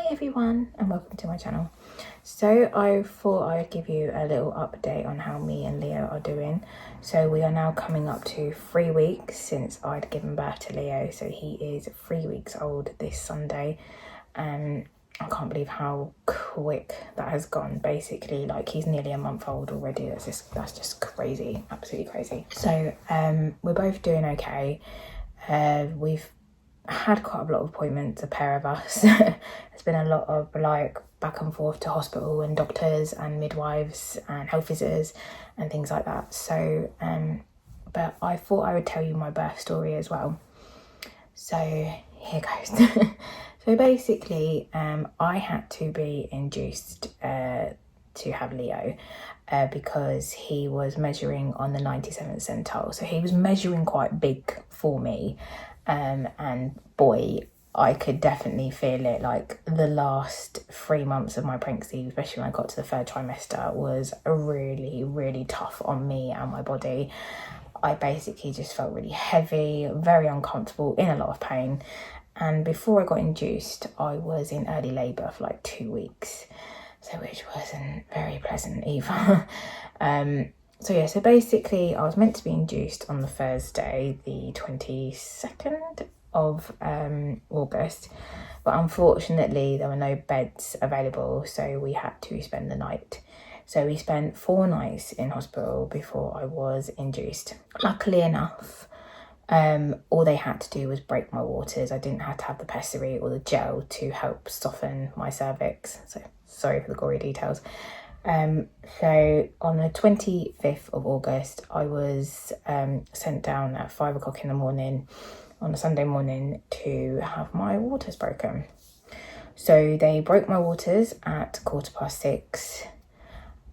Hi everyone and welcome to my channel. So I thought I'd give you a little update on how me and Leo are doing. So we are now coming up to 3 weeks since I'd given birth to Leo. So he is 3 weeks old this Sunday. I can't believe how quick that has gone. Basically, like, he's nearly a month old already. That's just crazy, absolutely crazy. So we're both doing okay. We've had quite a lot of appointments, a pair of us. There's been a lot of like back and forth to hospital and doctors and midwives and health visitors and things like that. So but I thought I would tell you my birth story as well. So here goes. So basically I had to be induced to have Leo because he was measuring on the 97th centile. So he was measuring quite big for me. And boy, I could definitely feel it. Like, the last 3 months of my pregnancy, especially when I got to the third trimester, was really, really tough on me and my body. I basically just felt really heavy, very uncomfortable, in a lot of pain. And before I got induced, I was in early labour for like 2 weeks, so which wasn't very pleasant either. So yeah, so basically I was meant to be induced on the Thursday, the 22nd of August, but unfortunately there were no beds available, so we had to spend the night. So we spent 4 nights in hospital before I was induced. Luckily enough, all they had to do was break my waters. I didn't have to have the pessary or the gel to help soften my cervix, so sorry for the gory details. So on the 25th of August, I was sent down at 5 o'clock in the morning on a Sunday morning to have my waters broken. So they broke my waters at 6:15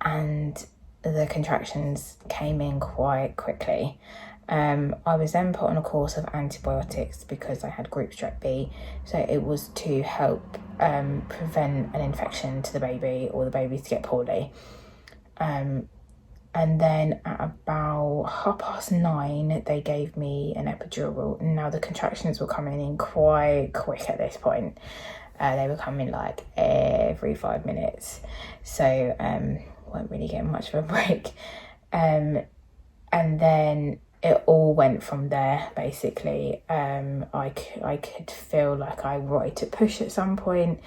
and the contractions came in quite quickly. I was then put on a course of antibiotics because I had group strep B, so it was to help prevent an infection to the baby or the baby to get poorly. And then at about 9:30 they gave me an epidural. Now the contractions were coming in quite quick at this point. They were coming like every 5 minutes, so weren't really getting much of a break. And then it all went from there, basically. I could feel like I wanted to push at some point.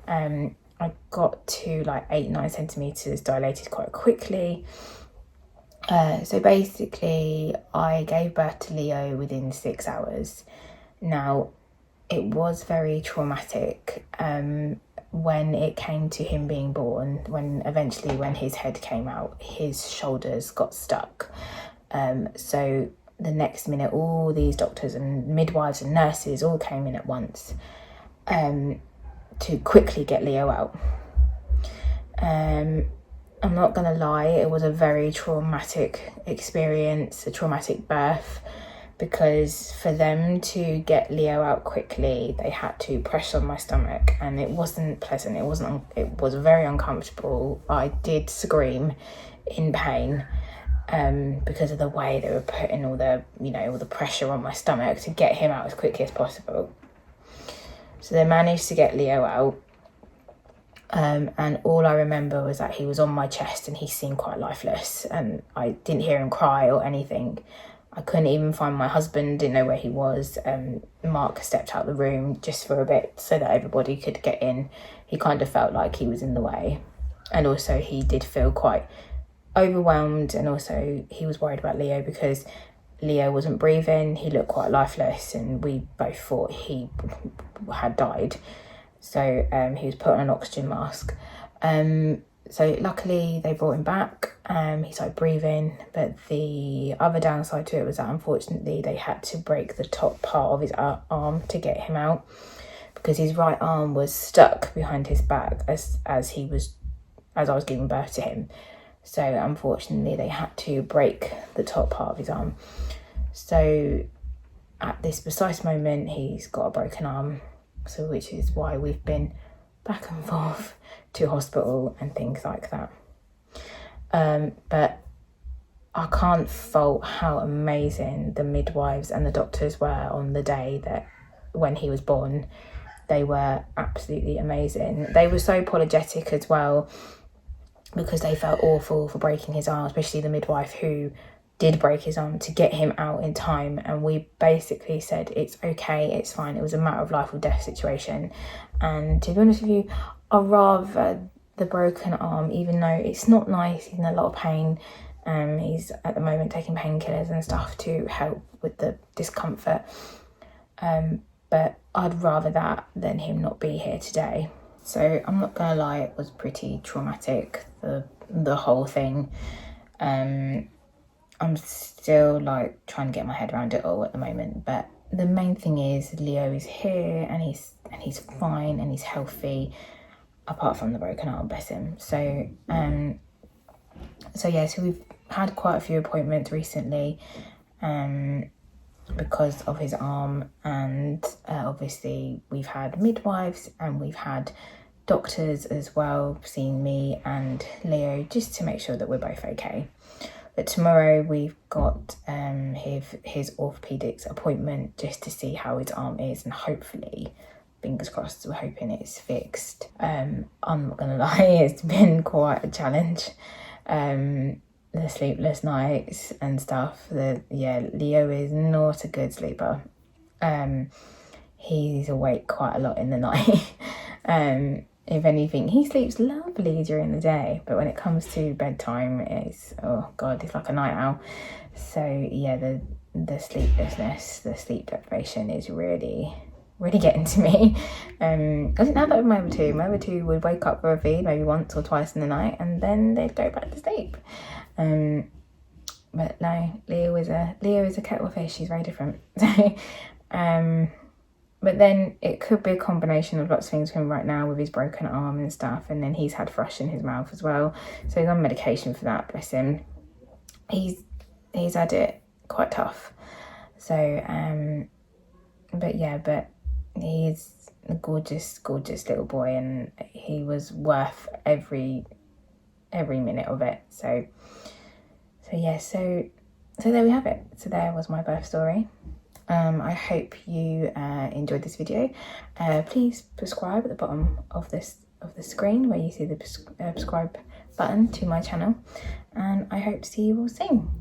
I got to like 8-9 centimetres dilated quite quickly. So basically, I gave birth to Leo within 6 hours. Now, it was very traumatic when it came to him being born. When his head came out, his shoulders got stuck. So the next minute, all these doctors and midwives and nurses all came in at once to quickly get Leo out. I'm not gonna lie, it was a very traumatic experience, a traumatic birth, because for them to get Leo out quickly, they had to press on my stomach, and it wasn't pleasant. It was very uncomfortable. I did scream in pain. Because of the way they were putting all the pressure on my stomach to get him out as quickly as possible. So they managed to get Leo out, and all I remember was that he was on my chest and he seemed quite lifeless, and I didn't hear him cry or anything. I couldn't even find my husband, didn't know where he was. Mark stepped out the room just for a bit so that everybody could get in. He kind of felt like he was in the way, and also he did feel quite overwhelmed, and also he was worried about Leo because Leo wasn't breathing. He looked quite lifeless, and we both thought he had died. So he was put on an oxygen mask. So luckily they brought him back. He started breathing, but the other downside to it was that unfortunately they had to break the top part of his arm to get him out, because his right arm was stuck behind his back as I was giving birth to him. So unfortunately they had to break the top part of his arm. So at this precise moment he's got a broken arm, so which is why we've been back and forth to hospital and things like that. But I can't fault how amazing the midwives and the doctors were on the day that when he was born. They were absolutely amazing. They were so apologetic as well, because they felt awful for breaking his arm, especially the midwife who did break his arm, to get him out in time. And we basically said, it's okay, it's fine. It was a matter of life or death situation. And to be honest with you, I'd rather the broken arm, even though it's not nice, he's in a lot of pain. He's at the moment taking painkillers and stuff to help with the discomfort. But I'd rather that than him not be here today. So I'm not gonna lie, it was pretty traumatic, the whole thing. I'm still like trying to get my head around it all at the moment, but the main thing is Leo is here and he's fine and he's healthy, apart from the broken arm, bless him. So yeah, so we've had quite a few appointments recently because of his arm, and obviously we've had midwives and we've had doctors as well seeing me and Leo, just to make sure that we're both okay. But tomorrow we've got his orthopedics appointment just to see how his arm is, and hopefully, fingers crossed, we're hoping it's fixed. I'm not gonna lie, it's been quite a challenge. The sleepless nights and stuff. Leo is not a good sleeper. He's awake quite a lot in the night. If anything, he sleeps lovely during the day, but when it comes to bedtime, it's, oh God, it's like a night owl. So yeah, the sleeplessness, the sleep deprivation is really getting to me. I didn't have that with my other two. My other two would wake up for a feed maybe once or twice in the night, and then they'd go back to sleep. But no, Leo is a kettle of fish. He's very different. But then it could be a combination of lots of things for him right now with his broken arm and stuff, and then he's had thrush in his mouth as well, so he's on medication for that, bless him. He's had it quite tough. So but he's a gorgeous little boy, and he was worth every minute of it. So there we have it. So there was my birth story. I hope you enjoyed this video. Please subscribe at the bottom of the screen where you see the subscribe button to my channel, and I hope to see you all soon.